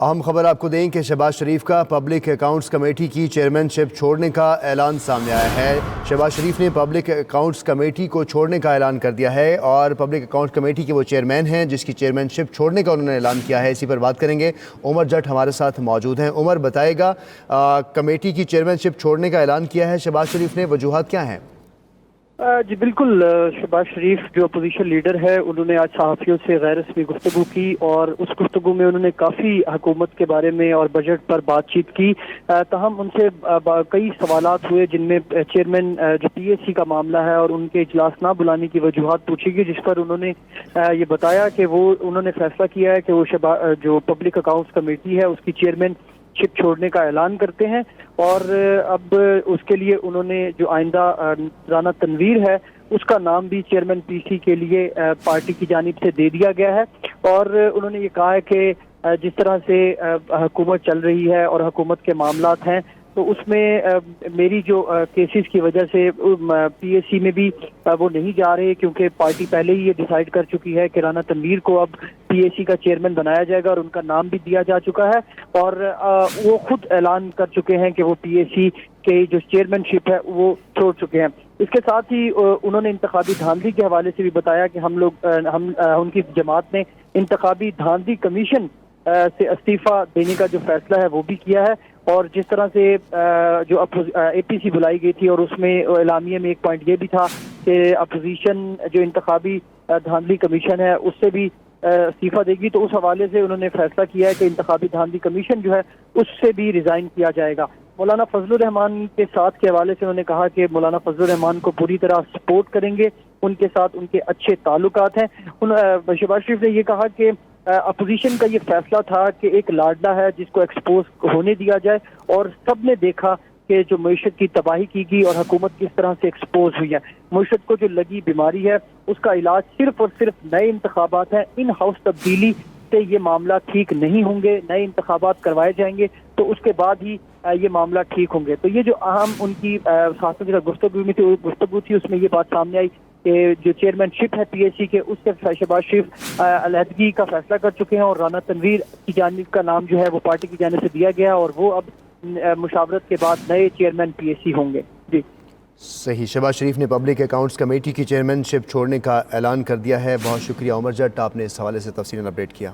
اہم خبر آپ کو دیں کہ شہباز شریف کا پبلک اکاؤنٹس کمیٹی کی چیئرمین شپ چھوڑنے کا اعلان سامنے آیا ہے۔ شہباز شریف نے پبلک اکاؤنٹس کمیٹی کو چھوڑنے کا اعلان کر دیا ہے اور پبلک اکاؤنٹس کمیٹی کے وہ چیئرمین ہیں جس کی چیئرمین شپ چھوڑنے کا انہوں نے اعلان کیا ہے۔ اسی پر بات کریں گے، عمر جٹ ہمارے ساتھ موجود ہیں۔ عمر بتائے گا، کمیٹی کی چیئرمین شپ چھوڑنے کا اعلان کیا ہے شہباز شریف نے، وجوہات کیا ہیں؟ جی بالکل، شہباز شریف جو اپوزیشن لیڈر ہے انہوں نے آج صحافیوں سے غیر رسمی گفتگو کی اور اس گفتگو میں انہوں نے کافی حکومت کے بارے میں اور بجٹ پر بات چیت کی، تاہم ان سے کئی سوالات ہوئے جن میں چیئرمین جو پی ایس سی کا معاملہ ہے اور ان کے اجلاس نہ بلانے کی وجوہات پوچھی گئی، جس پر انہوں نے یہ بتایا کہ انہوں نے فیصلہ کیا ہے کہ وہ جو پبلک اکاؤنٹس کمیٹی ہے اس کی چیئرمین شپ چھوڑنے کا اعلان کرتے ہیں اور اب اس کے لیے انہوں نے جو آئندہ رانا تنویر ہے اس کا نام بھی چیئرمین پی سی کے لیے پارٹی کی جانب سے دے دیا گیا ہے۔ اور انہوں نے یہ کہا ہے کہ جس طرح سے حکومت چل رہی ہے اور حکومت کے معاملات ہیں تو اس میں میری جو کیسز کی وجہ سے پی ایس سی میں بھی وہ نہیں جا رہے، کیونکہ پارٹی پہلے ہی یہ ڈیسائیڈ کر چکی ہے کہ رانا تنویر کو اب پی ایس سی کا چیئرمین بنایا جائے گا اور ان کا نام بھی دیا جا چکا ہے اور وہ خود اعلان کر چکے ہیں کہ وہ پی ایس سی کے جو چیئرمین شپ ہے وہ چھوڑ چکے ہیں۔ اس کے ساتھ ہی انہوں نے انتخابی دھاندلی کے حوالے سے بھی بتایا کہ ہم ان کی جماعت نے انتخابی دھاندلی کمیشن سے استعفیٰ دینے کا جو فیصلہ ہے وہ بھی کیا ہے، اور جس طرح سے جو اے پی سی بلائی گئی تھی اور اس میں اعلامیے میں ایک پوائنٹ یہ بھی تھا کہ اپوزیشن جو انتخابی دھاندلی کمیشن ہے اس سے بھی استعفیٰ دے گی، تو اس حوالے سے انہوں نے فیصلہ کیا ہے کہ انتخابی دھاندلی کمیشن جو ہے اس سے بھی ریزائن کیا جائے گا۔ مولانا فضل الرحمان کے ساتھ کے حوالے سے انہوں نے کہا کہ مولانا فضل الرحمان کو پوری طرح سپورٹ کریں گے، ان کے ساتھ ان کے اچھے تعلقات ہیں۔ شہباز شریف نے یہ کہا کہ اپوزیشن کا یہ فیصلہ تھا کہ ایک لاڈلا ہے جس کو ایکسپوز ہونے دیا جائے، اور سب نے دیکھا کہ جو معیشت کی تباہی کی گئی اور حکومت کس طرح سے ایکسپوز ہوئی ہے، معیشت کو جو لگی بیماری ہے اس کا علاج صرف اور صرف نئے انتخابات ہیں۔ ان ہاؤس تبدیلی سے یہ معاملہ ٹھیک نہیں ہوں گے، نئے انتخابات کروائے جائیں گے تو اس کے بعد ہی یہ معاملہ ٹھیک ہوں گے۔ تو یہ جو اہم ان کی خاص گفتگو تھی اس میں یہ بات سامنے آئی کہ جو چیئرمین شپ ہے پی ایس سی کے اس سے شہباز شریف علیحدگی کا فیصلہ کر چکے ہیں اور رانا تنویر کی جانب کا نام جو ہے وہ پارٹی کی جانب سے دیا گیا اور وہ اب مشاورت کے بعد نئے چیئرمین پی ایس سی ہوں گے۔ جی صحیح، شہباز شریف نے پبلک اکاؤنٹس کمیٹی کی چیئرمین شپ چھوڑنے کا اعلان کر دیا ہے۔ بہت شکریہ عمر جٹ، آپ نے اس حوالے سے تفصیلاً اپڈیٹ کیا۔